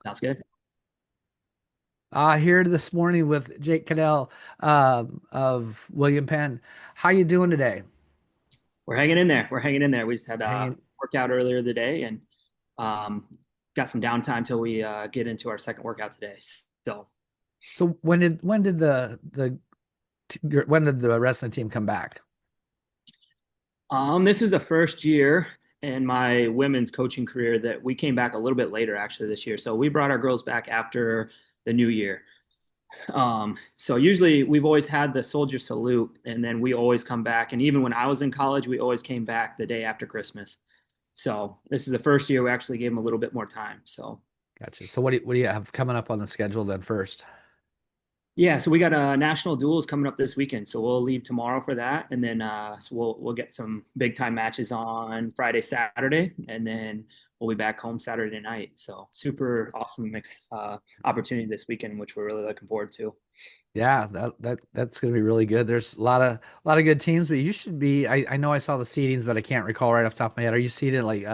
Sounds good. Here this morning with Jake Cadell of William Penn. How you doing today? We're hanging in there. We're hanging in there. We just had a Hanging. workout earlier today and um, got some downtime till we get into our second workout today. So, So when did the wrestling team come back? this is the first year in my women's coaching career that we came back a little bit later actually this year. So we brought our girls back after the new year. So usually we've always had the soldier salute and then we always come back. And even when I was in college, we always came back the day after Christmas. So this is the first year we actually gave them a little bit more time. So Gotcha. So what do you have coming up on the schedule then first? yeah, so we got national duels coming up this weekend. So we'll leave tomorrow for that, and then so we'll get some big time matches on Friday, Saturday, and then we'll be back home Saturday night. So super awesome mix opportunity this weekend, which we're really looking forward to. Yeah, that's gonna be really good. There's a lot of good teams, but you should be. I know I saw the seedings, but I can't recall right off the top of my head. Are you seeded like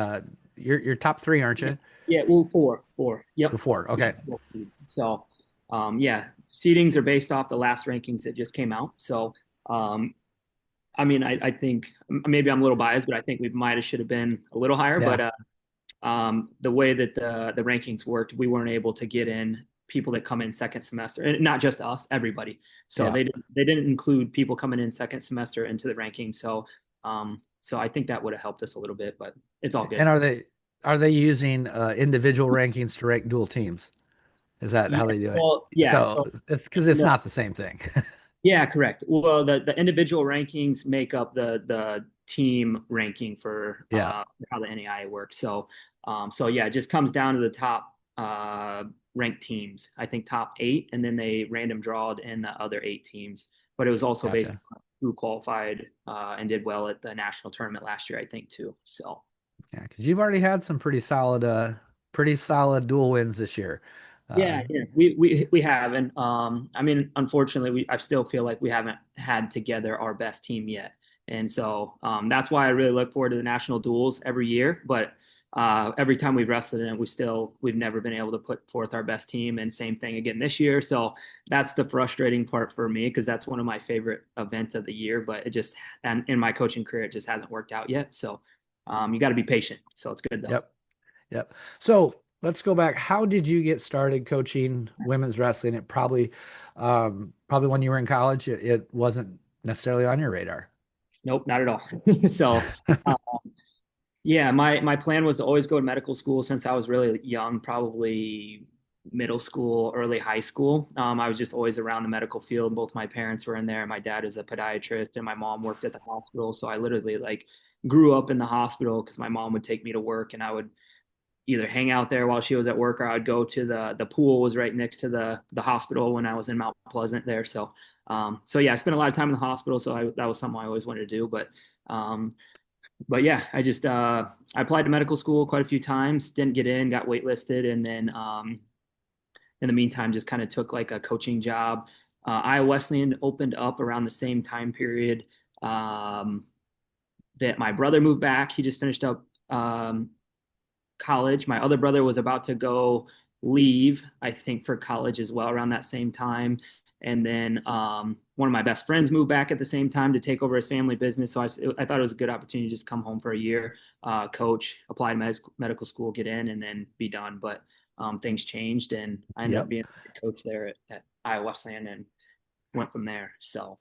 you're top three, aren't Yeah, you? yeah, well, four. Yep. Before, Yeah, okay. so, yeah, seedings are based off the last rankings that just came out. So, um, I mean, I think maybe I'm a little biased, but I think we might have should have been a little higher. Yeah, But the way that the rankings worked, we weren't able to get in people that come in second semester, and not just us, everybody. So yeah. they didn't include people coming in second semester into the ranking. So I think that would have helped us a little bit, but it's all good. And are they using individual rankings to rank dual teams? Is that Yeah. how they do it? Well, yeah. So So it's because it's no, not the same thing. yeah, correct. Well, the individual rankings make up the team ranking for Yeah, how the NAIA works. So yeah, it just comes down to the top ranked teams. I think top eight, and then they random drawed in the other eight teams. But it was also based gotcha. on who qualified and did well at the national tournament last year, I think too. So Yeah, because you've already had some pretty solid dual wins this year. yeah, Um, yeah, we have, and I mean, unfortunately, I still feel like we haven't had together our best team yet, and so that's why I really look forward to the national duels every year. But every time we've wrestled in it, we've never been able to put forth our best team, and same thing again this year. So that's the frustrating part for me because that's one of my favorite events of the year, but it just and in my coaching career, it just hasn't worked out yet. So you got to be patient. So it's good though. yep, yep. So let's go back. How did you get started coaching women's wrestling? It probably when you were in college, it wasn't necessarily on your radar. Nope, not at all. So. uh, Yeah, my plan was to always go to medical school since I was really young, probably middle school, early high school. I was just always around the medical field. Both my parents were in there. My dad is a podiatrist, and my mom worked at the hospital. So I literally like grew up in the hospital because my mom would take me to work, and I would either hang out there while she was at work, or I'd go to the pool was right next to the hospital when I was in Mount Pleasant there. So yeah, I spent a lot of time in the hospital. So that was something I always wanted to do, um, but yeah, I applied to medical school quite a few times, didn't get in, got waitlisted, and then in the meantime, just kind of took like a coaching job. Iowa Wesleyan opened up around the same time period um, that my brother moved back. He just finished up college. My other brother was about to go leave, I think, for college as well around that same time. And then one of my best friends moved back at the same time to take over his family business. So I thought it was a good opportunity to just come home for a year, coach, apply to medical school, get in, and then be done. But things changed, and I ended up Yep. being a coach there at Iowa Wesleyan and went from there. So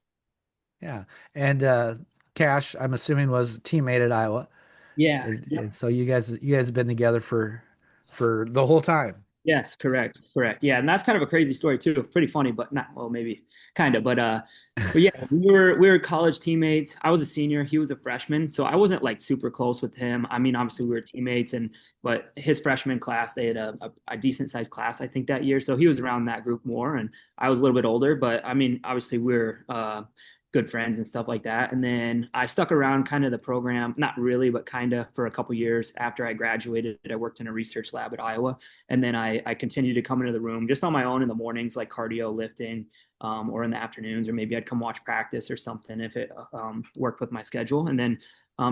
Yeah. And Cash, I'm assuming was a teammate at Iowa. yeah, And so you guys have been together for the whole time. yes, correct, correct. Yeah, and that's kind of a crazy story too. Pretty funny, but not well, maybe kind of. But yeah, we were college teammates. I was a senior, he was a freshman, so I wasn't like super close with him. I mean, obviously we were teammates, and but his freshman class, they had a decent sized class, I think, that year. So he was around that group more, and I was a little bit older. But I mean, obviously we are good friends and stuff like that. And then I stuck around kind of the program, not really, but kind of for a couple years after I graduated. I worked in a research lab at Iowa. And then I continued to come into the room just on my own in the mornings, like cardio lifting, or in the afternoons, or maybe I'd come watch practice or something if it worked with my schedule. And then,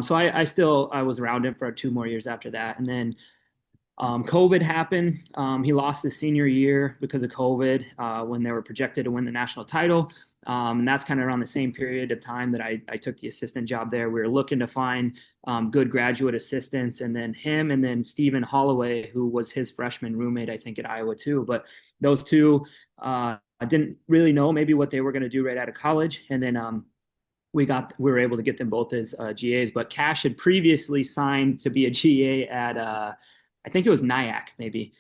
so I was around him for 2 more years after that. And then COVID happened. He lost his senior year because of COVID when they were projected to win the national title. And that's kind of around the same period of time that I took the assistant job there. We were looking to find good graduate assistants, and then him and then Stephen Holloway, who was his freshman roommate, I think, at Iowa too. But those two, I didn't really know maybe what they were going to do right out of college. And then we were able to get them both as GAs. But Cash had previously signed to be a GA at I think it was Nyack maybe,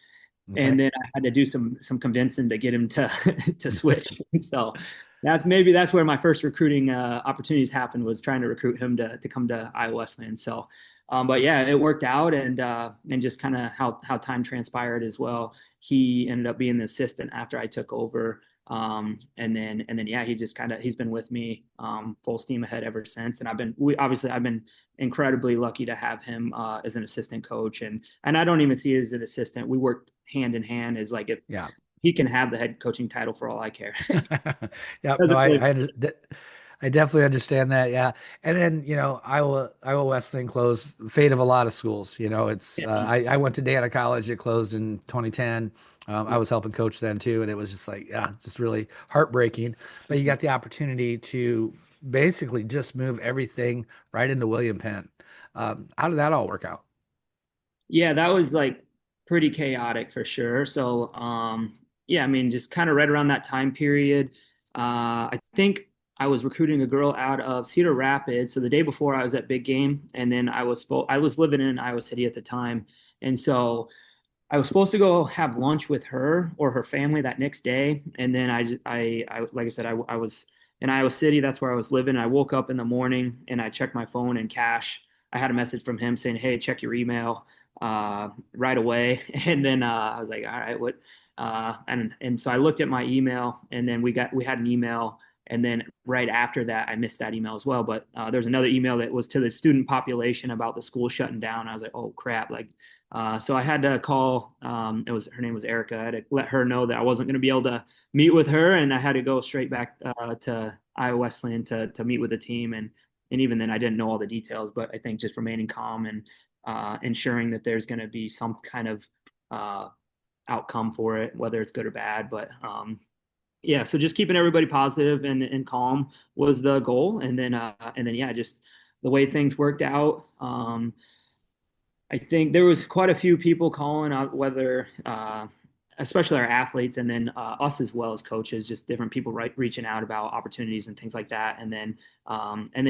and Okay. then I had to do some convincing to get him to to switch. So that's where my first recruiting opportunities happened, was trying to recruit him to come to Iowa Wesleyan. So, but yeah, it worked out, and just kind of how time transpired as well. He ended up being the assistant after I took over. And then yeah, he's been with me full steam ahead ever since. And I've been incredibly lucky to have him as an assistant coach, and I don't even see it as an assistant. We work hand in hand, as like if Yeah. he can have the head coaching title for all I care. Yep. No, Doesn't really. I definitely understand that. Yeah. And then, Iowa Wesleyan closed, fate of a lot of schools. Yeah, I went to Dana College. It closed in 2010. I yeah, was helping coach then too. And it was just like, yeah, just really heartbreaking. But you got the opportunity to basically just move everything right into William Penn. How did that all work out? yeah. That was like pretty chaotic for sure. So yeah, I mean, just kind of right around that time period. I think I was recruiting a girl out of Cedar Rapids. So the day before I was at Big Game, and then I was living in Iowa City at the time, and so I was supposed to go have lunch with her or her family that next day, and then like I said, I was in Iowa City. That's where I was living. I woke up in the morning and I checked my phone, and Cash, I had a message from him saying, "Hey, check your email right away." And then I was like, "All right, what?" And so I looked at my email, and then we had an email, and then right after that, I missed that email as well. But there's another email that was to the student population about the school shutting down. I was like, "Oh crap!" Like so I had to call. Her name was Erica. I had to let her know that I wasn't going to be able to meet with her, and I had to go straight back to Iowa Wesleyan to meet with the team. And even then, I didn't know all the details. But I think just remaining calm and ensuring that there's going to be some kind of uh, outcome for it, whether it's good or bad. But yeah, so just keeping everybody positive and calm was the goal. And then yeah, just the way things worked out. I think there was quite a few people calling out, whether, especially our athletes, and then us as well as coaches, just different people reaching out about opportunities and things like that. And then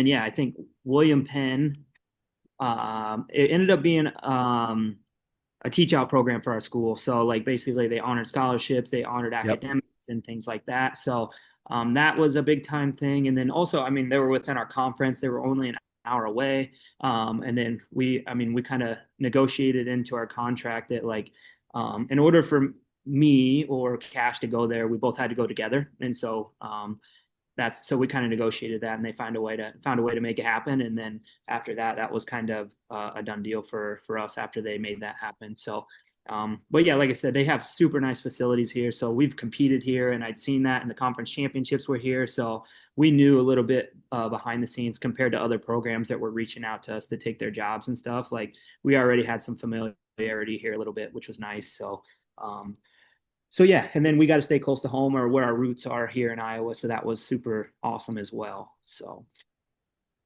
yeah, I think William Penn, it ended up being a teach out program for our school. So like basically they honored scholarships, they honored Yep. academics and things like that. So that was a big time thing. And then also, I mean, they were within our conference. They were only an hour away. And then we kind of negotiated into our contract that like, in order for me or Cash to go there, we both had to go together. And so that's so we kind of negotiated that, and they found a way to make it happen. And then after that, that was kind of a done deal for us after they made that happen. So but yeah, like I said, they have super nice facilities here. So we've competed here, and I'd seen that in the conference championships were here. So we knew a little bit behind the scenes compared to other programs that were reaching out to us to take their jobs and stuff. Like we already had some familiarity here a little bit, which was nice. So yeah, and then we got to stay close to home or where our roots are here in Iowa. So that was super awesome as well. So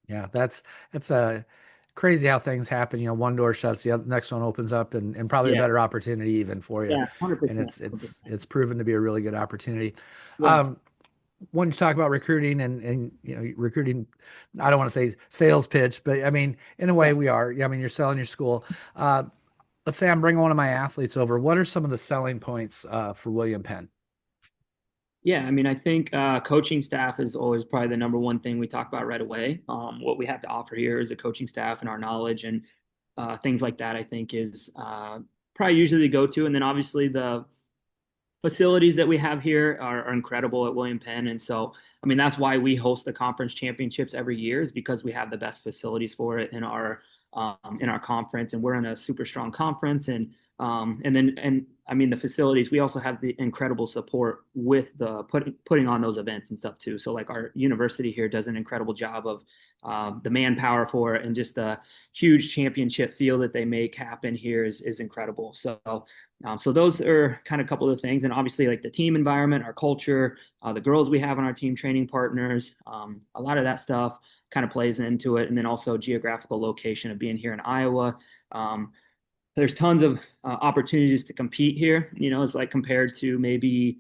Yeah, that's crazy how things happen. One door shuts, the next one opens up, and probably a yeah, better opportunity even for you. yeah, And 100%, it's 100%. it's it's proven to be a really good opportunity. Yeah, Um, when you talk about recruiting and recruiting, I don't want to say sales pitch, but I mean in a yeah. way we are. Yeah, I mean you're selling your school. Let's say I'm bringing one of my athletes over. What are some of the selling points for William Penn? Yeah, I mean, I think coaching staff is always probably the number one thing we talk about right away. What we have to offer here is a coaching staff and our knowledge and things like that. I think is probably usually the go-to, and then obviously the facilities that we have here are incredible at William Penn. And so, I mean, that's why we host the conference championships every year, is because we have the best facilities for it in our conference, and we're in a super strong conference. And And I mean, the facilities, we also have the incredible support with the putting on those events and stuff too. So like our university here does an incredible job of the manpower for it, and just the huge championship feel that they make happen here is incredible. So those are kind of a couple of things, and obviously like the team environment, our culture, the girls we have on our team, training partners, a lot of that stuff kind of plays into it, and then also geographical location of being here in Iowa. There's tons of opportunities to compete here. It's like compared to maybe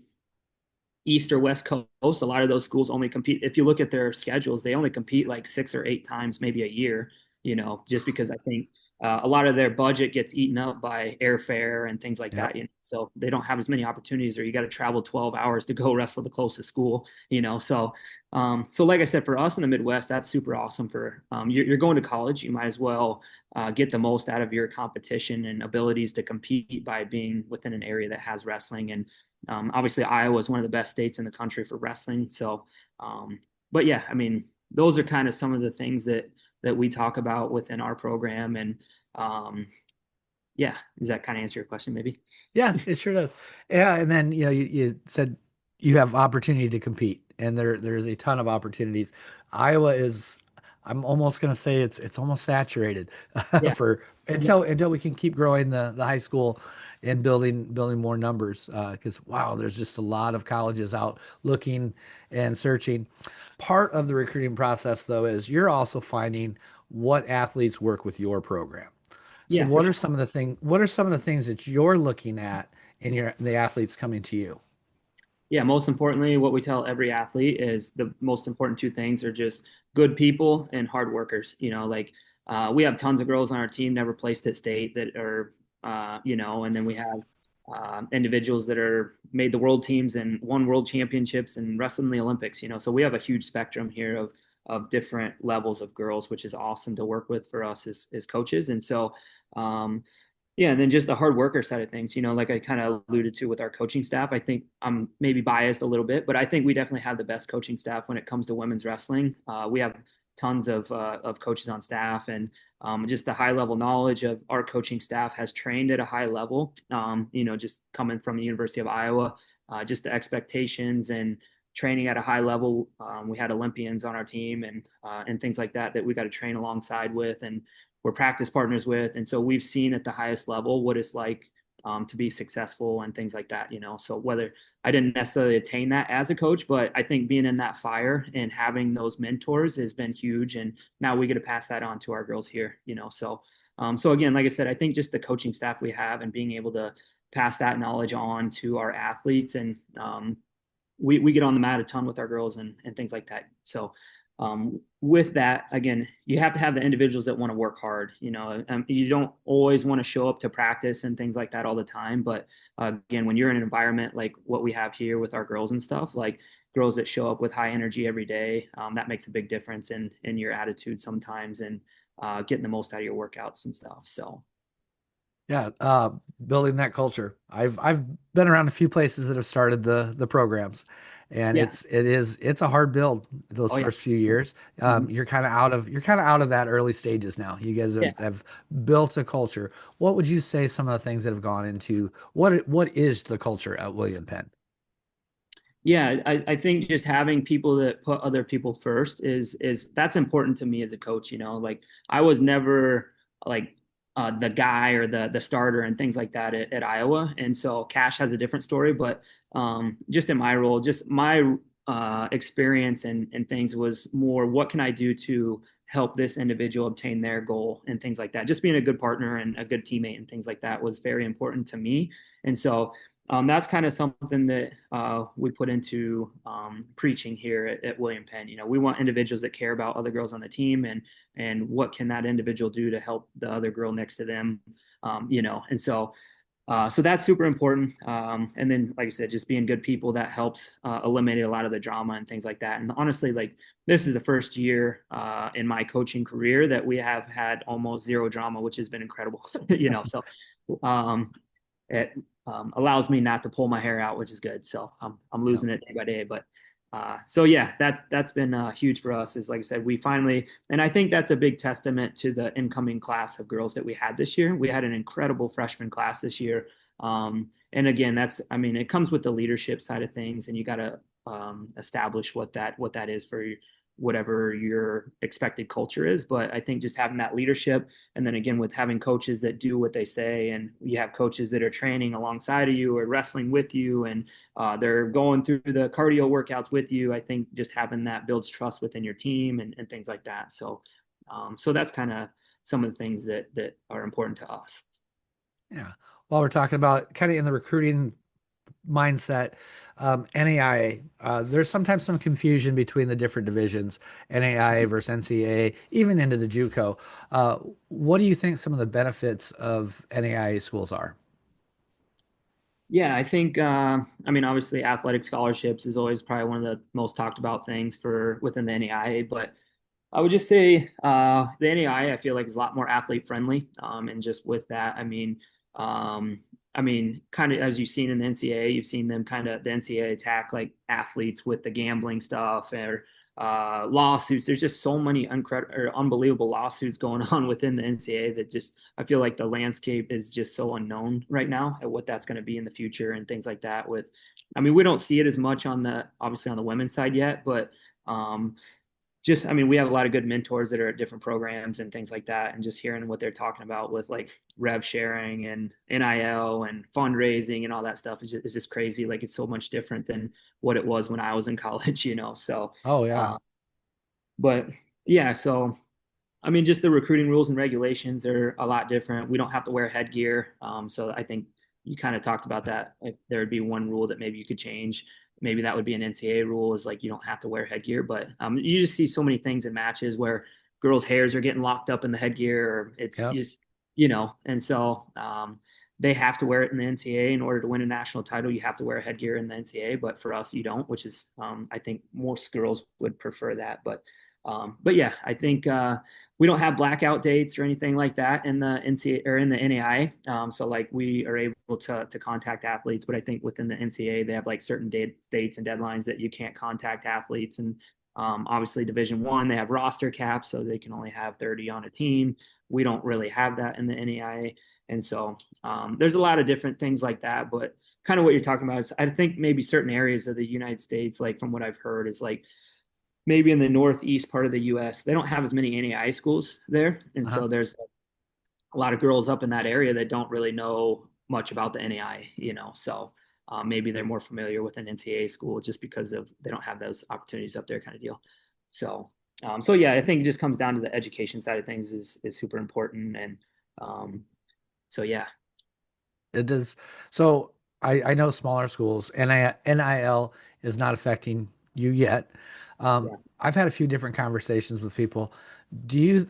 East or West Coast, a lot of those schools only compete. If you look at their schedules, they only compete like 6 or 8 times, maybe a year, just because I think a lot of their budget gets eaten up by airfare and things like Yep. that. So they don't have as many opportunities, or you got to travel 12 hours to go wrestle the closest school. So like I said, for us in the Midwest, that's super awesome. You're going to college, you might as well get the most out of your competition and abilities to compete by being within an area that has wrestling. And obviously, Iowa is one of the best states in the country for wrestling. But yeah, I mean, those are kind of some of the things that we talk about within our program. And yeah, does that kind of answer your question, maybe? Yeah, it sure does. Yeah, and then you said you have opportunity to compete, and there's a ton of opportunities. Iowa is, I'm almost gonna say it's almost saturated Yeah, for yeah, until we can keep growing the high school and building more numbers. Because wow, there's just a lot of colleges out looking and searching. Part of the recruiting process, though, is you're also finding what athletes work with your program. So yeah, for what are sure. some of the what are some of the things that you're looking at in the athletes coming to you? Yeah, most importantly, what we tell every athlete is the most important two things are just good people and hard workers. Like we have tons of girls on our team never placed at state that are, and then we have individuals that are made the world teams and won world championships and wrestled in the Olympics. So we have a huge spectrum here of different levels of girls, which is awesome to work with for us as coaches. And so, yeah, and then just the hard worker side of things, like I kind of alluded to with our coaching staff. I think I'm maybe biased a little bit, but I think we definitely have the best coaching staff when it comes to women's wrestling. We have tons of coaches on staff, and just the high level knowledge of our coaching staff has trained at a high level. Just coming from the University of Iowa, just the expectations and training at a high level. We had Olympians on our team and things like that we got to train alongside with, and we're practice partners with. And so we've seen at the highest level what it's like to be successful and things like that. So whether I didn't necessarily attain that as a coach, but I think being in that fire and having those mentors has been huge. And now we get to pass that on to our girls here. So again, like I said, I think just the coaching staff we have and being able to pass that knowledge on to our athletes, and we get on the mat a ton with our girls and things like that. So with that, again, you have to have the individuals that want to work hard. You don't always want to show up to practice and things like that all the time. But again, when you're in an environment like what we have here with our girls and stuff, like girls that show up with high energy every day, that makes a big difference in your attitude sometimes, and getting the most out of your workouts and stuff. So Yeah, building that culture. I've been around a few places that have started the programs, and yeah. it's a hard build those Oh yeah. first few years. Mhm. You're kind of out of that early stages now. You guys Yeah. have built a culture. What would you say some of the things that have gone into what is the culture at William Penn? Yeah, I think just having people that put other people first is that's important to me as a coach. Like I was never like the guy or the starter and things like that at Iowa, and so Cash has a different story. But just in my role, just my experience and things was more what can I do to help this individual obtain their goal and things like that. Just being a good partner and a good teammate and things like that was very important to me, and so that's kind of something that we put into preaching here at William Penn. We want individuals that care about other girls on the team, and what can that individual do to help the other girl next to them. And so that's super important. And then, like I said, just being good people that helps eliminate a lot of the drama and things like that. And honestly, like this is the first year in my coaching career that we have had almost zero drama, which has been incredible. So um, it allows me not to pull my hair out, which is good. So I'm losing it day by day, but So yeah, that's been huge for us. Is like I said, we finally, and I think that's a big testament to the incoming class of girls that we had this year. We had an incredible freshman class this year. And again, I mean, it comes with the leadership side of things, and you got to establish what that is for whatever your expected culture is. But I think just having that leadership, and then again with having coaches that do what they say, and you have coaches that are training alongside of you or wrestling with you, and they're going through the cardio workouts with you. I think just having that builds trust within your team and things like that. So that's kind of some of the things that are important to us. Yeah. While we're talking about kind of in the recruiting mindset, NAIA, there's sometimes some confusion between the different divisions, NAIA versus NCAA, even into the JUCO. What do you think some of the benefits of NAIA schools are? Yeah, I think I mean obviously athletic scholarships is always probably one of the most talked about things for within the NAIA, but I would just say the NAI I feel like is a lot more athlete friendly, and just with that, kind of as you've seen in the NCAA, you've seen them kind of the NCAA attack like athletes with the gambling stuff or lawsuits. There's just so many unbelievable lawsuits going on within the NCAA that just I feel like the landscape is just so unknown right now at what that's going to be in the future and things like that. I mean, we don't see it as much on the obviously on the women's side yet, but I mean, we have a lot of good mentors that are at different programs and things like that. And just hearing what they're talking about with like rev sharing and NIL and fundraising and all that stuff is just crazy. Like it's so much different than what it was when I was in college, you know? So, Oh, yeah. uh, but yeah, so I mean, just the recruiting rules and regulations are a lot different. We don't have to wear headgear. So I think you kind of talked about that. If there would be one rule that maybe you could change, maybe that would be an NCAA rule is like you don't have to wear headgear. But you just see so many things in matches where girls' hairs are getting locked up in the headgear, or it's Yep. just, and so they have to wear it in the NCAA in order to win a national title. You have to wear a headgear in the NCAA, but for us, you don't, which is, I think most girls would prefer that. But yeah, I think we don't have blackout dates or anything like that in the NCAA or in the NAI. So like we are able to contact athletes, but I think within the NCAA they have like certain dates and deadlines that you can't contact athletes. And obviously Division One they have roster caps, so they can only have 30 on a team. We don't really have that in the NAI, and so there's a lot of different things like that. But kind of what you're talking about is I think maybe certain areas of the United States, like from what I've heard, is like maybe in the northeast part of the U.S., they don't have as many NAI schools there, and Uh-huh. so there's a lot of girls up in that area that don't really know much about the NAI, So maybe they're more familiar with an NCAA school just because of they don't have those opportunities up there, kind of deal. So, so yeah, I think it just comes down to the education side of things is super important, and um, so yeah, It does. So I know smaller schools, and NIL is not affecting you yet. yeah, I've had a few different conversations with people. Do you,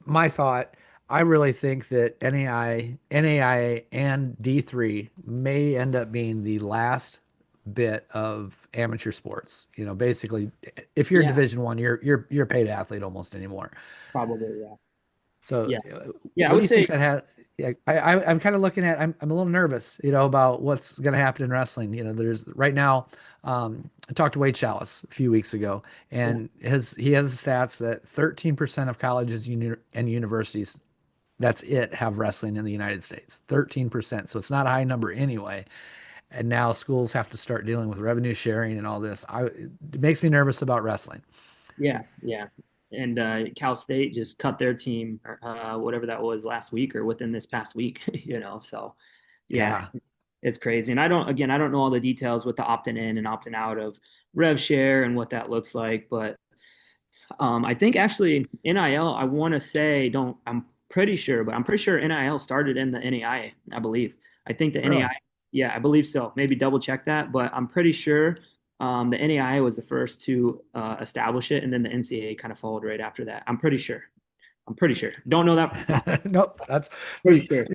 my thought, I really think that NAIA and D3 may end up being the last bit of amateur sports. You know, basically, if you're a yeah, Division One, you're a paid athlete almost anymore. probably, yeah, So, yeah, yeah. I what do would you think say, that has? Yeah, I'm kind of looking at. I'm a little nervous, about what's going to happen in wrestling. There's right now. I talked to Wade Chalice a few weeks ago, yeah, and he has stats that 13% of colleges and universities, that's it, have wrestling in the United States. 13%. So it's not a high number anyway. And now schools have to start dealing with revenue sharing and all this. It makes me nervous about wrestling. yeah, yeah. And Cal State just cut their team, whatever that was last week or within this past week, So yeah, Yeah. it's crazy. And I don't know all the details with the opting in and opting out of rev share and what that looks like. But I think actually NIL, I want to say, I'm pretty sure, but I'm pretty sure NIL started in the NAI, I believe. I think the NAI, Really? yeah, I believe so. Maybe double check that, but I'm pretty sure the NAI was the first to establish it, and then the NCAA kind of followed right after that. I'm pretty sure. I'm pretty sure. Don't know that. Nope. That's Pretty sure.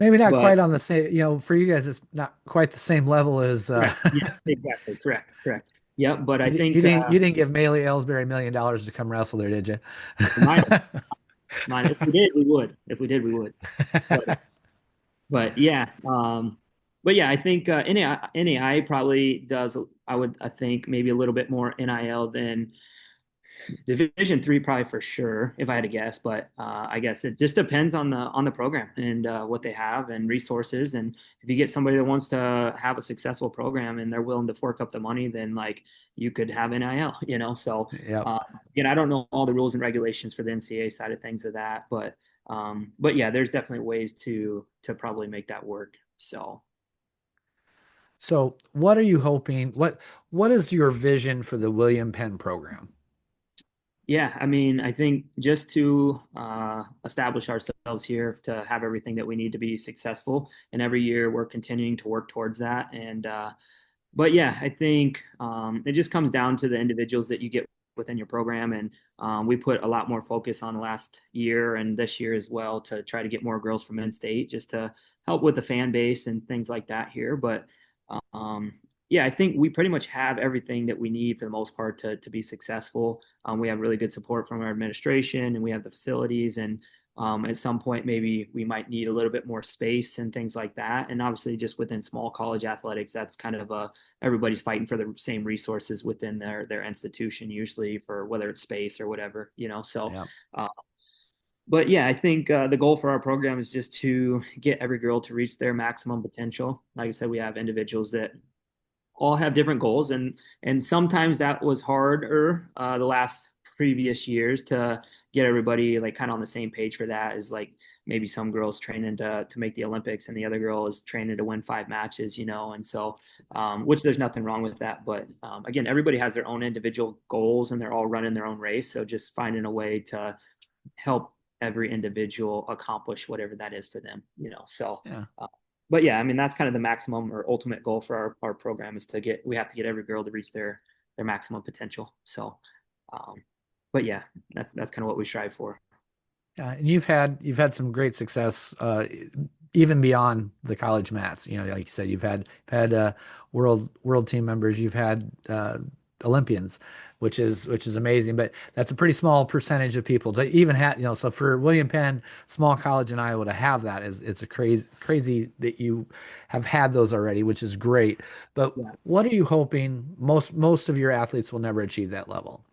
maybe not But quite on the same, for you guys, it's not quite the same level as correct. Yeah, exactly. Correct. Correct. Yep. But I think you didn't give Maley Ellsbury $1 million to come wrestle there, did you? mine, if we did, we would. If we did, we would. But, but yeah. but yeah, I think NAI probably does. I think maybe a little bit more NIL than Division 3 probably for sure, if I had to guess. But I guess it just depends on the program and what they have and resources. And if you get somebody that wants to have a successful program and they're willing to fork up the money, then like you could have NIL, you know. So Yep. again, I don't know all the rules and regulations for the NCAA side of things of that, but yeah, there's definitely ways to probably make that work. So. So, what are you hoping? What is your vision for the William Penn program? Yeah, I mean, I think just to establish ourselves here to have everything that we need to be successful, and every year we're continuing to work towards that. And but yeah, I think it just comes down to the individuals that you get within your program, and we put a lot more focus on last year and this year as well to try to get more girls from in-state, just to help with the fan base and things like that here. But um, yeah, I think we pretty much have everything that we need for the most part to be successful. We have really good support from our administration, and we have the facilities. And at some point, maybe we might need a little bit more space and things like that. And obviously, just within small college athletics, that's kind of everybody's fighting for the same resources within their institution, usually for whether it's space or whatever, you know. So, Yeah. uh, but yeah, I think the goal for our program is just to get every girl to reach their maximum potential. Like I said, we have individuals that all have different goals, and sometimes that was harder the last previous years to get everybody like kind of on the same page for that. Is like maybe some girls training to make the Olympics and the other girl is training to win 5 matches, you know. And so which there's nothing wrong with that, but again, everybody has their own individual goals and they're all running their own race, so just finding a way to help every individual accomplish whatever that is for them, you know. So Yeah. uh, but yeah, I mean that's kind of the maximum or ultimate goal for our program is to get we have to get every girl to reach their maximum potential. So um but yeah, that's kind of what we strive for. Yeah, and you've had some great success even beyond the college mats. You know, like you said, you've had world team members, you've had Olympians, which is amazing. But that's a pretty small percentage of people to even have. You know, so for William Penn, small college in Iowa to have that is it's a crazy that you have had those already, which is great. But Yeah. what are you hoping? Most of your athletes will never achieve that level.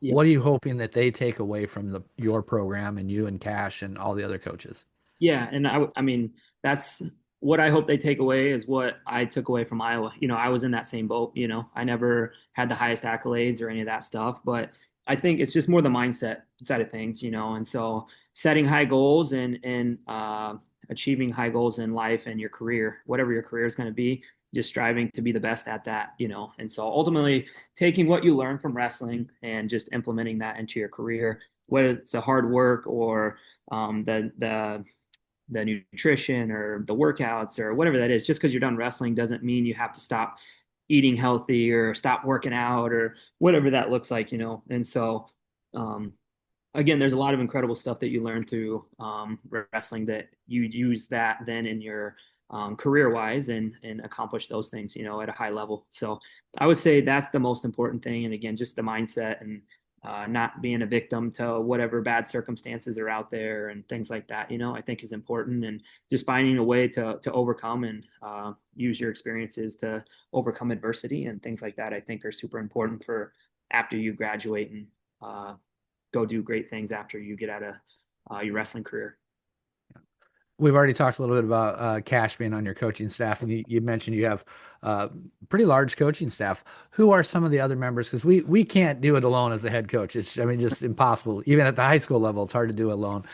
Yeah. What are you hoping that they take away from your program and you and Cash and all the other coaches? Yeah, and I mean, that's what I hope they take away is what I took away from Iowa. You know, I was in that same boat, you know. I never had the highest accolades or any of that stuff, but I think it's just more the mindset side of things, you know. And so setting high goals and achieving high goals in life and your career, whatever your career is going to be, just striving to be the best at that, you know. And so ultimately taking what you learn from wrestling and just implementing that into your career, whether it's the hard work or the nutrition or the workouts or whatever that is. Just because you're done wrestling doesn't mean you have to stop eating healthy or stop working out or whatever that looks like, you know. And so, um, again, there's a lot of incredible stuff that you learn through wrestling that you use that then in your career wise and accomplish those things, you know, at a high level. So I would say that's the most important thing. And again, just the mindset and not being a victim to whatever bad circumstances are out there and things like that, you know, I think is important. And just finding a way to overcome and use your experiences to overcome adversity and things like that, I think are super important for after you graduate and uh, go do great things after you get out of your wrestling career. We've already talked a little bit about Cash being on your coaching staff, and you mentioned you have pretty large coaching staff. Who are some of the other members? Because we can't do it alone as the head coach. It's I mean just impossible. Even at the high school level, it's hard to do it alone.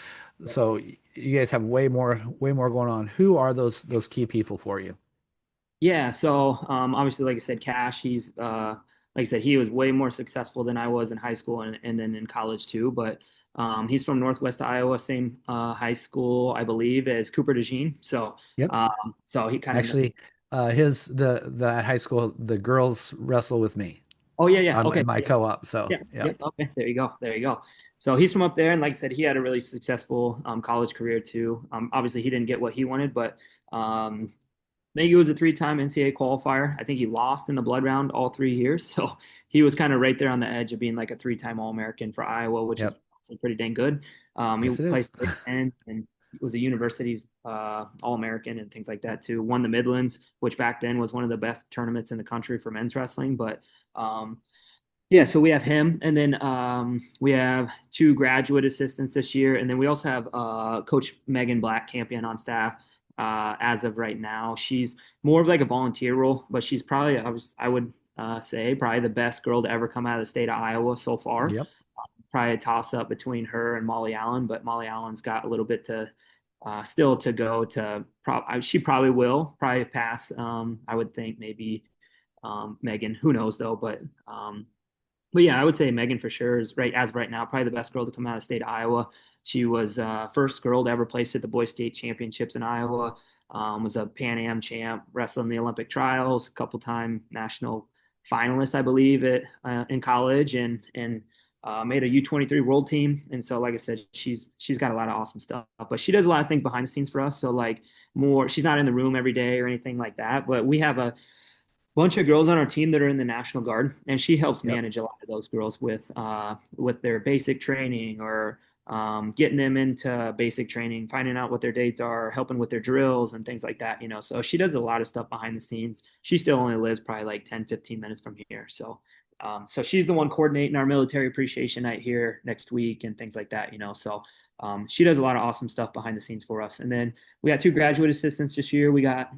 So you guys have way more going on. Who are those key people for you? Yeah, so obviously, like I said, Cash, he's like I said, he was way more successful than I was in high school and then in college too. But he's from Northwest Iowa, same high school, I believe, as Cooper DeJean. So Yep. so he kind of Actually, his the at high school the girls wrestle with me oh yeah, yeah, on okay. in my co-op. So Yeah, yeah, yep. Okay, there you go. There you go. So he's from up there, and like I said, he had a really successful college career too. Obviously, he didn't get what he wanted, but I think he was a three-time NCAA qualifier. I think he lost in the blood round all 3 years, so he was kind of right there on the edge of being like a three-time All-American for Iowa, which is yep. pretty dang good. He Yes, it is. placed Big Ten, and was a university's All-American and things like that too. Won the Midlands, which back then was one of the best tournaments in the country for men's wrestling. But yeah, so we have him, and then we have two graduate assistants this year, and then we also have Coach Megan Black Campion on staff as of right now. She's more of like a volunteer role, but she's probably I would say probably the best girl to ever come out of the state of Iowa so far. Yep. Probably a toss up between her and Molly Allen, but Molly Allen's got a little bit to still to go to. She probably will probably pass. I would think maybe Megan. Who knows though, but yeah, I would say Megan for sure is right as of right now probably the best girl to come out of the state of Iowa. She was first girl to ever place at the Boys State Championships in Iowa. Was a Pan Am champ, wrestled in the Olympic trials, a couple time national finalist, I believe, at in college, and made a U23 world team. And so, like I said, she's got a lot of awesome stuff, but she does a lot of things behind the scenes for us. So like more, she's not in the room every day or anything like that. But we have a bunch of girls on our team that are in the National Guard, and she helps Yep. manage a lot of those girls with their basic training or getting them into basic training, finding out what their dates are, helping with their drills and things like that, you know. So she does a lot of stuff behind the scenes. She still only lives probably like 10, 15 minutes from here. So she's the one coordinating our military appreciation night here next week and things like that, you know. So she does a lot of awesome stuff behind the scenes for us. And then we got two graduate assistants this year. We got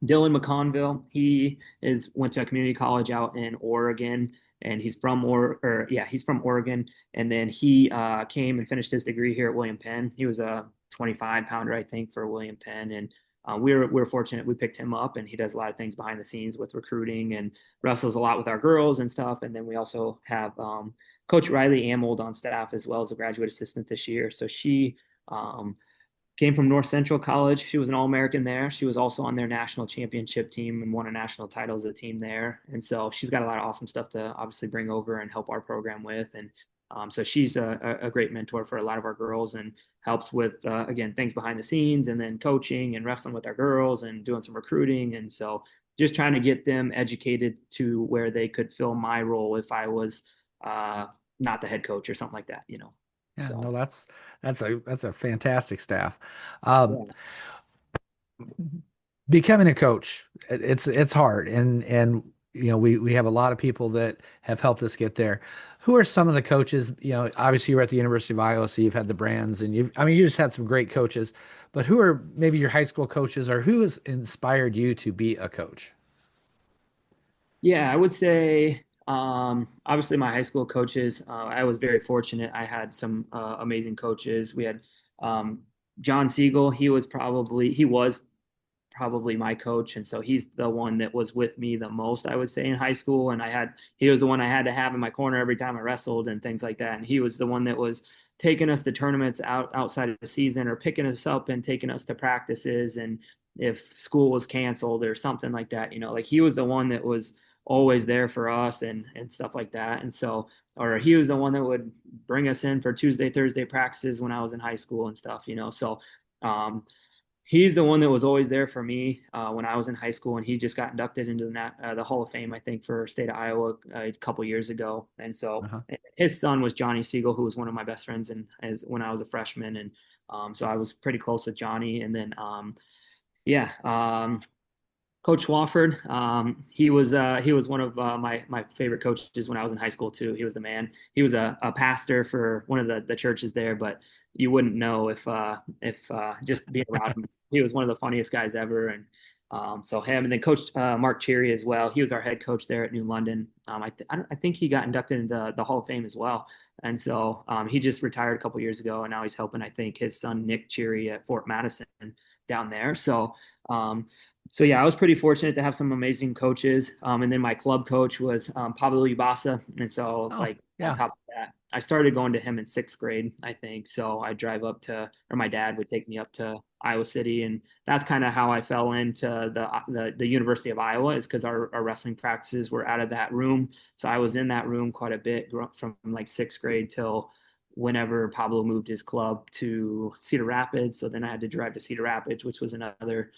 Dylan McConville. He is went to a community college out in Oregon, and he's from Oregon. And then he came and finished his degree here at William Penn. He was a 25 pounder, I think, for William Penn, and we were fortunate we picked him up, and he does a lot of things behind the scenes with recruiting and wrestles a lot with our girls and stuff. And then we also have Coach Riley Amold on staff as well as a graduate assistant this year. So she um, came from North Central College. She was an All-American there. She was also on their national championship team and won a national title as a team there. And so she's got a lot of awesome stuff to obviously bring over and help our program with. And so she's a great mentor for a lot of our girls and helps with, again, things behind the scenes and then coaching and wrestling with our girls and doing some recruiting. And so just trying to get them educated to where they could fill my role if I was not the head coach or something like that, you know. Yeah, So, no, that's a fantastic staff. Um, yeah. Becoming a coach, it's hard, and we have a lot of people that have helped us get there. Who are some of the coaches? Obviously you're at the University of Iowa, so you've had the Brands, and you just had some great coaches. But who are maybe your high school coaches, or who has inspired you to be a coach? Yeah, I would say obviously my high school coaches. I was very fortunate. I had some amazing coaches. We had um, John Siegel. He was probably my coach, and so he's the one that was with me the most, I would say, in high school. And he was the one I had to have in my corner every time I wrestled and things like that. And he was the one that was taking us to tournaments outside of the season or picking us up and taking us to practices. And if school was canceled or something like that, you know, like he was the one that was always there for us and stuff like that. And so, or he was the one that would bring us in for Tuesday, Thursday practices when I was in high school and stuff, you know. So, um, he's the one that was always there for me when I was in high school, and he just got inducted into the Hall of Fame, I think, for state of Iowa a couple years ago. And so Uh-huh. his son was Johnny Siegel, who was one of my best friends, and as when I was a freshman, and so I was pretty close with Johnny. And then yeah, Coach Swafford, he was one of my favorite coaches when I was in high school too. He was the man. He was a pastor for one of the churches there, but you wouldn't know if just being around him. He was one of the funniest guys ever, and so him, and then Coach Mark Cheery as well. He was our head coach there at New London. I think he got inducted into the Hall of Fame as well, and so he just retired a couple years ago, and now he's helping I think his son Nick Cheery at Fort Madison down there. Um, so yeah, I was pretty fortunate to have some amazing coaches. And then my club coach was Pablo Ibasa, and so Oh, like on yeah. top of that, I started going to him in sixth grade, I think. So I drive up to, or my dad would take me up to Iowa City, and that's kind of how I fell into the University of Iowa, is because our wrestling practices were out of that room. So I was in that room quite a bit from like sixth grade till whenever Pablo moved his club to Cedar Rapids. So then I had to drive to Cedar Rapids, which was another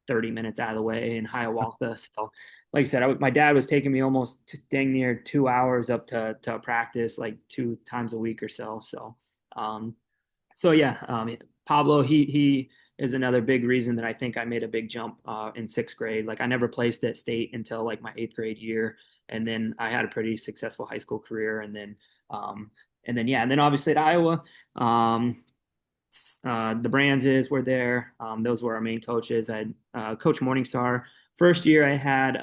30 minutes out of the way in Hiawatha. So, like I said, my dad was taking me almost dang near 2 hours up to practice like two times a week or so. Um, so yeah, Pablo, he is another big reason that I think I made a big jump in sixth grade. Like I never placed at state until like my eighth grade year, and then I had a pretty successful high school career, um, and then obviously at Iowa, um, the Brandses were there. Those were our main coaches. I had Coach Morningstar. First year I had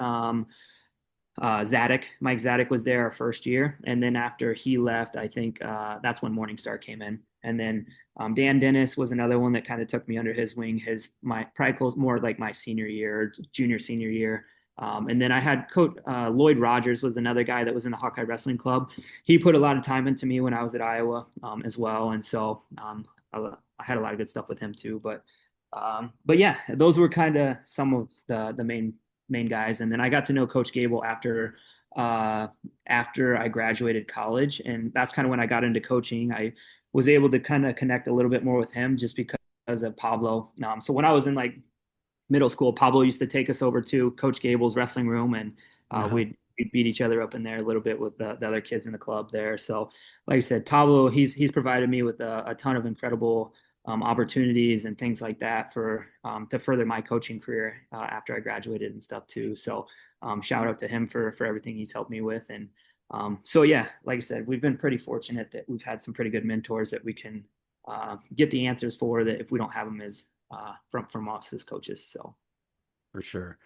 Mike Zadek was there our first year, and then after he left, I think that's when Morningstar came in, and then Dan Dennis was another one that kind of took me under his wing. My probably close more like my senior year, junior senior year, and then I had Coach Lloyd Rogers was another guy that was in the Hawkeye Wrestling Club. He put a lot of time into me when I was at Iowa as well, and so I had a lot of good stuff with him too. But yeah, those were kind of some of the main guys. And then I got to know Coach Gable uh, after I graduated college, and that's kind of when I got into coaching. I was able to kind of connect a little bit more with him just because of Pablo. So when I was in like middle school, Pablo used to take us over to Coach Gable's wrestling room, and Uh-huh. we'd beat each other up in there a little bit with the other kids in the club there. So, like I said, Pablo, he's provided me with a ton of incredible opportunities and things like that for to further my coaching career after I graduated and stuff too. So, shout out to him for everything he's helped me with. And so, yeah, like I said, we've been pretty fortunate that we've had some pretty good mentors that we can get the answers for that if we don't have them as from us as coaches. So For sure.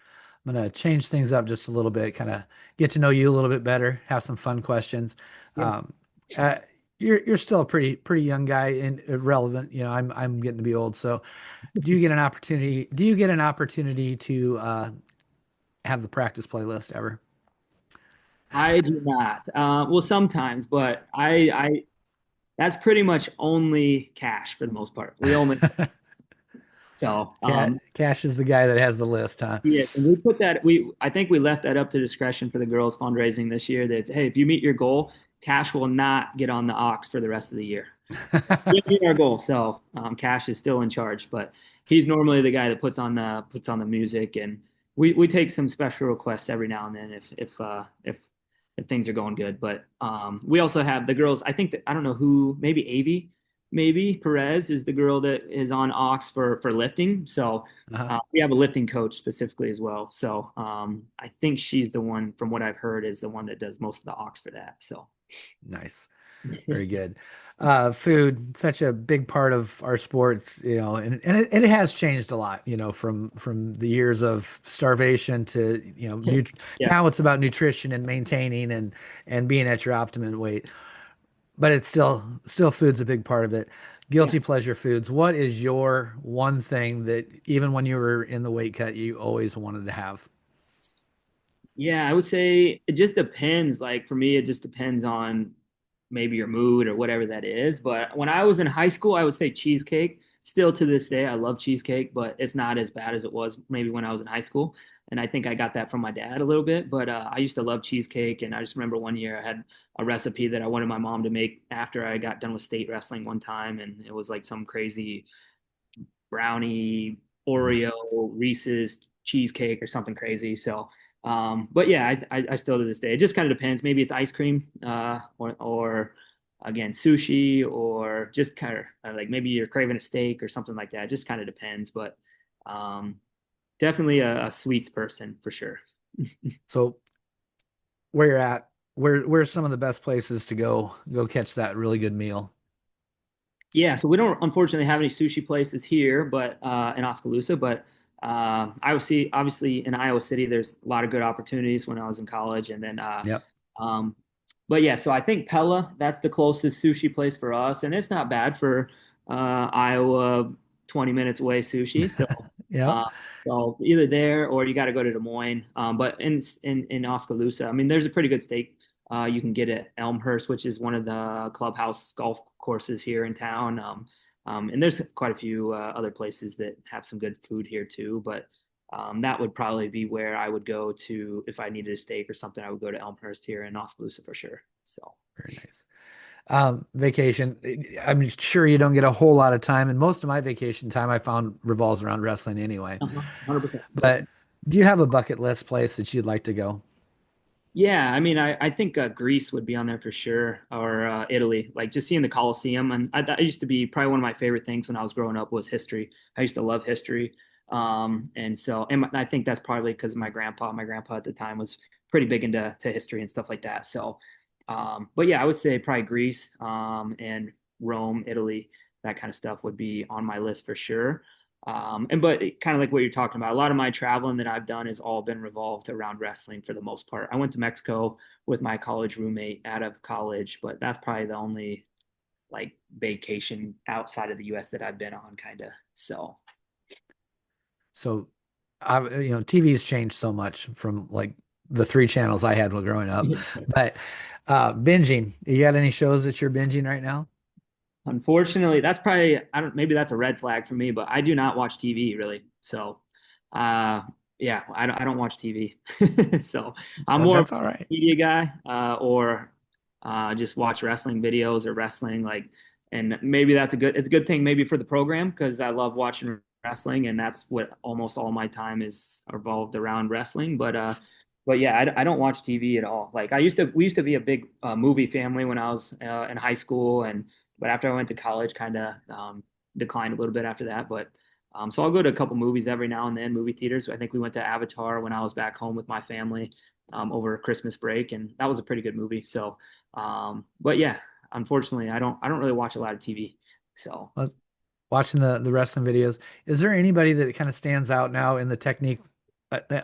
I'm gonna change things up just a little bit, kind of get to know you a little bit better, have some fun questions. yeah, Um, uh, you're still a pretty young guy and relevant. You know, I'm getting to be old. So, do you get an opportunity? Do you get an opportunity to have the practice playlist ever? I do not. Well, sometimes, but I that's pretty much only cash for the most part. We only so Cash is the guy that has the list, huh? yeah, and we put that we I think we left that up to discretion for the girls fundraising this year that hey, if you meet your goal, cash will not get on the ox for the rest of the year. We meet our goal, so Cash is still in charge, but he's normally the guy that puts on the music, and we take some special requests every now and then if things are going good. But we also have the girls. I think that I don't know who, maybe Avi, maybe Perez is the girl that is on Ox for lifting. So Uh-huh. we have a lifting coach specifically as well. So I think she's the one, from what I've heard, is the one that does most of the Ox for that. So. Nice. Very good. Food, such a big part of our sports, you know, and it has changed a lot, you know, from the years of starvation to, you know, Yeah. now it's about nutrition and maintaining and being at your optimum weight. But it's still food's a big part of it. Yeah. Guilty pleasure foods. What is your one thing that even when you were in the weight cut, you always wanted to have? Yeah, I would say it just depends. Like for me, it just depends on maybe your mood or whatever that is. But when I was in high school, I would say cheesecake. Still to this day, I love cheesecake, but it's not as bad as it was maybe when I was in high school. And I think I got that from my dad a little bit. But I used to love cheesecake. And I just remember one year I had a recipe that I wanted my mom to make after I got done with state wrestling one time. And it was like some crazy brownie, Oreo, Reese's cheesecake or something crazy. So, but yeah, I still to this day, it just kind of depends. Maybe it's ice cream, or again, sushi, or just kind of like maybe you're craving a steak or something like that. It just kind of depends, but um, definitely a sweets person for sure. So where you're at, where's some of the best places to go catch that really good meal? Yeah, so we don't unfortunately have any sushi places here, but in Oskaloosa, but I would see obviously in Iowa City, there's a lot of good opportunities when I was in college, and then Yep. um, but yeah, so I think Pella, that's the closest sushi place for us, and it's not bad for Iowa, 20 minutes away sushi. So Yep. uh, so either there or you got to go to Des Moines. But in Oskaloosa, I mean, there's a pretty good steak you can get at Elmhurst, which is one of the clubhouse golf courses here in town. And there's quite a few other places that have some good food here too. But that would probably be where I would go to if I needed a steak or something. I would go to Elmhurst here in Oskaloosa for sure. So, Very nice. Vacation. I'm sure you don't get a whole lot of time, and most of my vacation time I found revolves around wrestling anyway. 100%. But do you have a bucket list place that you'd like to go? Yeah, I mean, I think Greece would be on there for sure, or Italy. Like just seeing the Colosseum, and that used to be probably one of my favorite things when I was growing up was history. I used to love history, and so I think that's probably because of my grandpa. My grandpa at the time was pretty big into history and stuff like that. So, but yeah, I would say probably Greece, and Rome, Italy, that kind of stuff would be on my list for sure. And but kind of like what you're talking about, a lot of my traveling that I've done has all been revolved around wrestling for the most part. I went to Mexico with my college roommate out of college, but that's probably the only like vacation outside of the US that I've been on kind of. So So, TV's changed so much from like the three channels I had while growing up. But binging, you got any shows that you're binging right now? unfortunately, that's probably I don't maybe that's a red flag for me, but I do not watch TV really. So uh yeah, I don't watch TV. So I'm more of That's all right. a media guy, or just watch wrestling videos or wrestling like and maybe it's a good thing maybe for the program because I love watching wrestling and that's what almost all my time is revolved around wrestling. But yeah, I don't watch TV at all. Like we used to be a big movie family when I was in high school and but after I went to college, kind of declined a little bit after that. But so I'll go to a couple movies every now and then, movie theaters. So I think we went to Avatar when I was back home with my family over Christmas break, and that was a pretty good movie. So, but yeah, unfortunately, I don't really watch a lot of TV. So Well, watching the wrestling videos, is there anybody that kind of stands out now in the technique?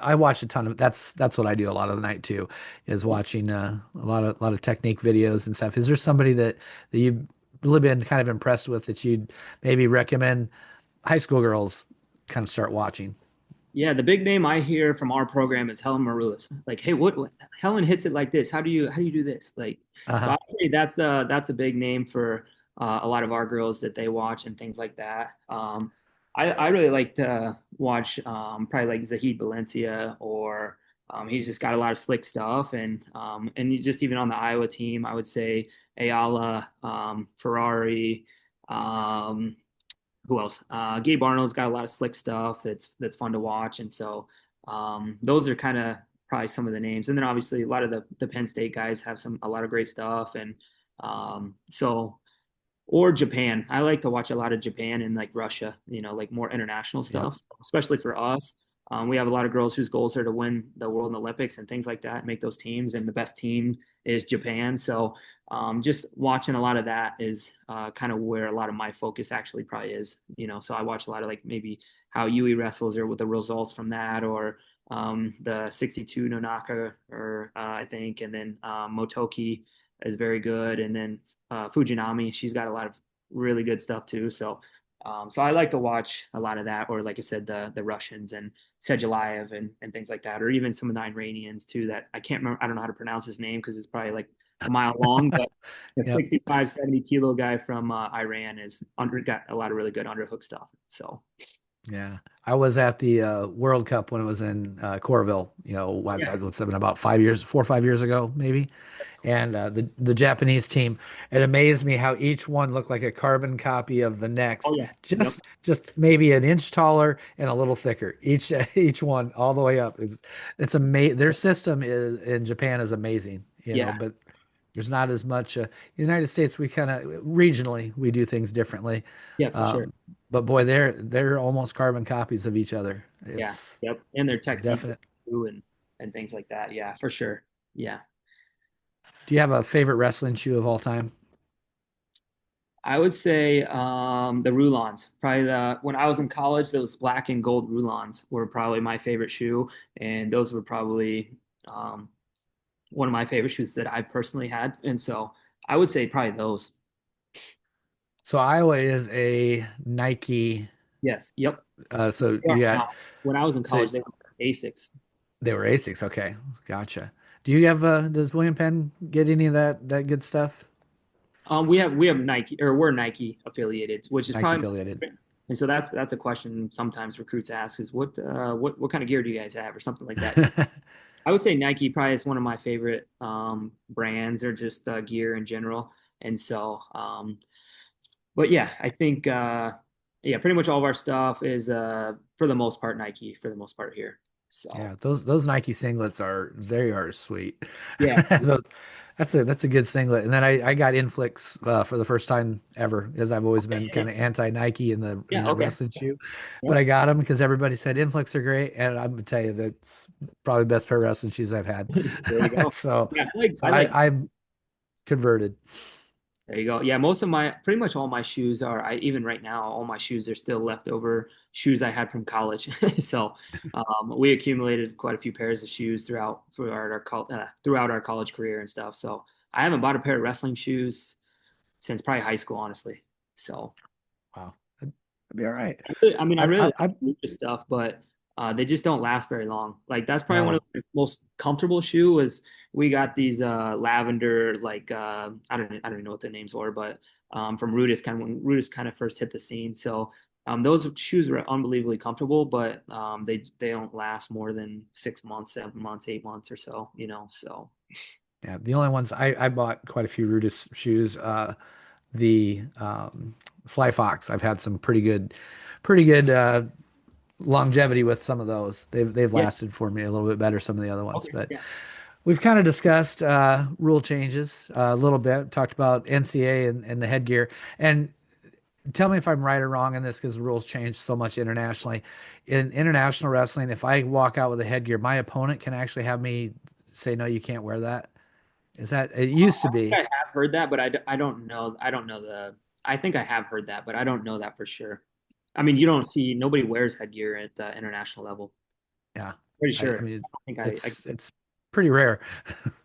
I watch a ton of that's what I do a lot of the night too, is watching a lot of technique videos and stuff. Is there somebody that you've really been kind of impressed with that you'd maybe recommend high school girls kind of start watching? yeah, the big name I hear from our program is Helen Marulis. Like, hey, what Helen hits it like this? How do you do this? Like, so Uh-huh. I'd say that's a big name for a lot of our girls that they watch and things like that. I really like to watch probably like Zahid Valencia or he's just got a lot of slick stuff and he's just even on the Iowa team, I would say Ayala, Ferrari. Um, who else? Gabe Arnold's got a lot of slick stuff that's fun to watch, and so those are kind of probably some of the names. And then obviously a lot of the Penn State guys have a lot of great stuff, and so or Japan. I like to watch a lot of Japan and like Russia, like more international Yep. stuff, especially for us. We have a lot of girls whose goals are to win the World Olympics and things like that, make those teams. And the best team is Japan. So just watching a lot of that is kind of where a lot of my focus actually probably is. So I watch a lot of like maybe how Yui wrestles or what the results from that or the 62 Nonaka or I think, and then Motoki is very good. And then Fujinami. She's got a lot of really good stuff too. So I like to watch a lot of that, or like I said, the Russians and Sedulayev and things like that, or even some of the Iranians too. That I can't remember. I don't know how to pronounce his name because it's probably like a mile long, but the Yep. 65, 70 kilo guy from Iran is got a lot of really good underhook stuff. So Yeah. I was at the World Cup when it was in Corville, yeah. what's it been about 5 years, 4 or 5 years ago, maybe. And the Japanese team, it amazed me how each one looked like a carbon copy of the Oh next, yeah. Yep. just maybe an inch taller and a little thicker. Each each one all the way up. It's amazing. Their system is in Japan is amazing, Yeah. but there's not as much. The United States, we kind of regionally we do things differently, Yeah, for sure. um, but boy, they're almost carbon copies of each other. Yeah. Yep. And their It's a techniques definite. too and things like that. Yeah, for sure. Yeah. Do you have a favorite wrestling shoe of all time? I would say the Rulons. Probably the when I was in college, those black and gold Rulons were probably my favorite shoe, and those were probably one of my favorite shoes that I personally had. And so I would say probably those. So Iowa is a Nike. Yes. Yep. So Yeah. you got Now, when I was in so college, they were Asics. they were Asics. Okay, gotcha. Do you have does William Penn get any of that good stuff? We have Nike or we're Nike affiliated, which is Nike probably affiliated. and so that's a question sometimes recruits ask is what kind of gear do you guys have or something like that. I would say Nike probably is one of my favorite brands or just gear in general. And so, but yeah, I think, yeah, pretty much all of our stuff is for the most part Nike for the most part here. So Yeah, those Nike singlets are they are sweet. yeah, Those- that's a good singlet. And then I got Inflicts for the first time ever because I've always been yeah, kind of anti Nike in yeah, that okay, wrestling shoe. But yep, I got them because everybody said Inflicts are great, and I'm gonna tell you that's probably the best pair of wrestling shoes I've had. there you go. So Yeah, so I like. I'm converted. There you go. Yeah, most of my, pretty much all my shoes are, I even right now, all my shoes are still leftover shoes I had from college. So we accumulated quite a few pairs of shoes throughout our college career and stuff. So I haven't bought a pair of wrestling shoes since probably high school, honestly. So Wow, that'd be all right. I mean, I I really I, like I Lucha stuff, but they just don't last very long. Like that's probably one of no. the most comfortable shoe is we got these lavender like I don't even know what the names were, but from Rudis kind of when Rudis kind of first hit the scene. So those shoes were unbelievably comfortable, but they don't last more than 6 months, 7 months, 8 months or so, you know. So Yeah, the only ones I bought quite a few Rudis shoes. The Sly Fox. I've had some pretty good longevity with some of those. They've yeah, lasted for me a little bit better some of the other ones. okay, But yeah, we've kind of discussed rule changes a little bit. Talked about NCA and the headgear. And tell me if I'm right or wrong in this because the rules change so much internationally. In international wrestling, if I walk out with a headgear, my opponent can actually have me say, "No, you can't wear that." Is that it used to I be? have heard that, but I don't know. I don't know I think I have heard that, but I don't know that for sure. I mean, you don't see nobody wears headgear at the international level. Yeah. Pretty I sure. mean, I don't think it's pretty rare.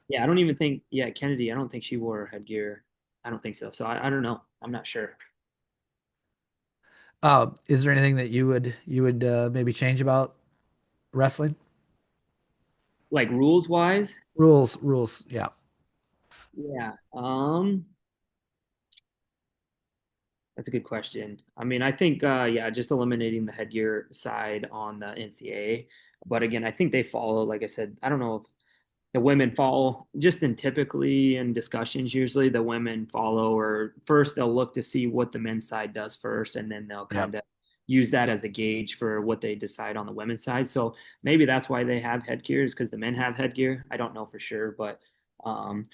yeah, I don't even think, yeah, Kennedy, I don't think she wore headgear. I don't think so. So I don't know. I'm not sure. Is there anything that you would maybe change about wrestling? Like rules wise, Rules. Yeah. yeah. That's a good question. I mean, I think yeah, just eliminating the headgear side on the NCAA. But again, I think they follow, like I said, I don't know if the women follow just in typically in discussions usually the women follow or first they'll look to see what the men's side does first and then they'll Yep. kind of use that as a gauge for what they decide on the women's side. So maybe that's why they have headgear is because the men have headgear. I don't know for sure, but um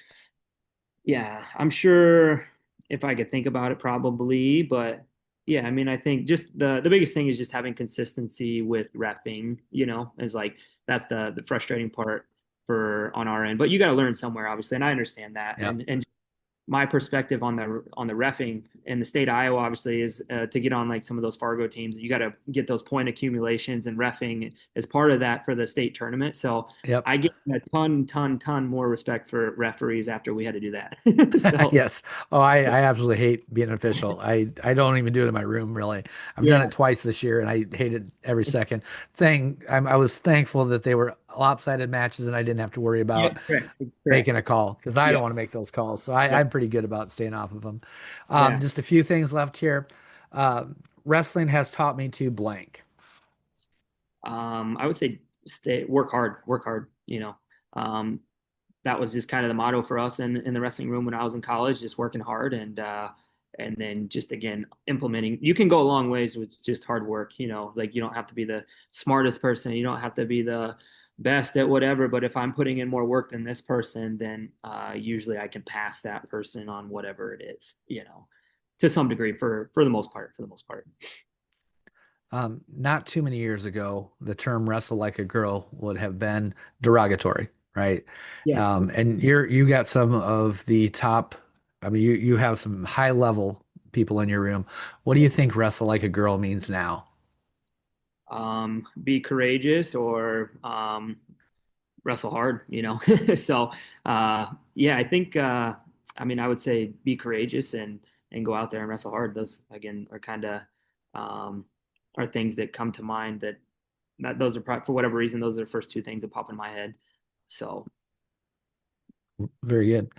yeah, I'm sure if I could think about it, probably. But yeah, I mean, I think just the biggest thing is just having consistency with refing. You know, is like that's the frustrating part for on our end. But you got to learn somewhere, obviously, and I understand that. Yep. And my perspective on the refing in the state of Iowa obviously is to get on like some of those Fargo teams. You got to get those point accumulations and refing as part of that for the state tournament. So Yep. I get a ton more respect for referees after we had to do that. So Yes. Oh, I absolutely hate being an official. I don't even do it in my room really. I've done yeah, it twice this year and I hate it every second. I was thankful that they were lopsided matches and I didn't have to worry yeah, about correct, correct. making a call because I Yeah, don't want to make those calls. So yeah, I'm pretty good about staying off of them. yeah. Just a few things left here. Wrestling has taught me to blank. I would say stay work hard. You know, um, that was just kind of the motto for us in the wrestling room when I was in college, just working hard and then just again implementing. You can go a long ways with just hard work, you know, like you don't have to be the smartest person, you don't have to be the best at whatever, but if I'm putting in more work than this person, then usually I can pass that person on whatever it is, you know, to some degree for the most part, for the most part. Not too many years ago, the term wrestle like a girl would have been derogatory, right? Yeah. And you got some of the top, I mean, you have some high level people in your room. What do you think wrestle like a girl means now? Be courageous or wrestle hard, you know. So yeah, I think I mean I would say be courageous and go out there and wrestle hard. Those again are kind of um, are things that come to mind that those are probably, for whatever reason those are the first two things that pop in my head. So Very good.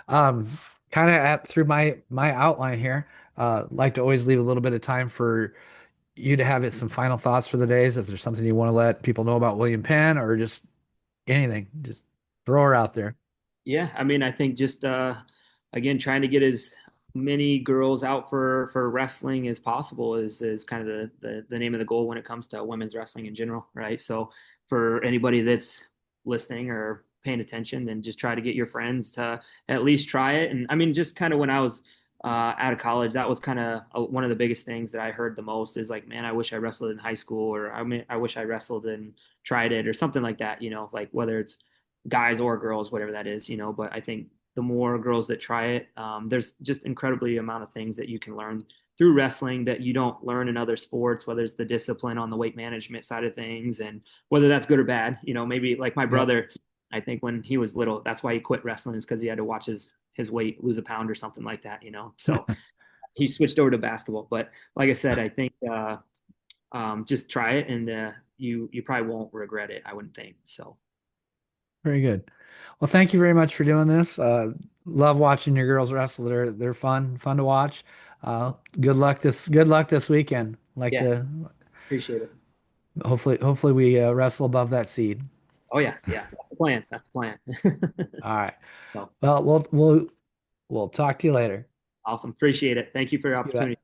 Um, kind of at through my outline here, like to always leave a little bit of time for you to have it some final thoughts for the days. If there's something you want to let people know about William Penn or just anything, just throw her out there. yeah, I mean I think just again trying to get as many girls out for wrestling as possible is kind of the name of the goal when it comes to women's wrestling in general, right? So for anybody that's listening or paying attention, then just try to get your friends to at least try it. And I mean, just kind of when I was out of college, that was kind of one of the biggest things that I heard the most is like, man, I wish I wrestled in high school, or I mean, I wish I wrestled and tried it, or something like that. Like whether it's guys or girls, whatever that is. But I think the more girls that try it, there's just incredibly amount of things that you can learn through wrestling that you don't learn in other sports, whether it's the discipline on the weight management side of things, and whether that's good or bad. Maybe like my Yep. brother, I think when he was little, that's why he quit wrestling, is because he had to watch his weight lose a pound or something like that. So he switched over to basketball. But like I said, I think just try it, and you probably won't regret it. I wouldn't think so. Very good. Well, thank you very much for doing this. Love watching your girls wrestle. They're fun to watch. Good luck this weekend. Like Yeah, to appreciate it. hopefully we wrestle above that seed. Oh yeah, yeah. That's the plan. That's the plan. All right. So Well, we'll talk to you later. awesome. Appreciate it. Thank you for the You opportunity. bet.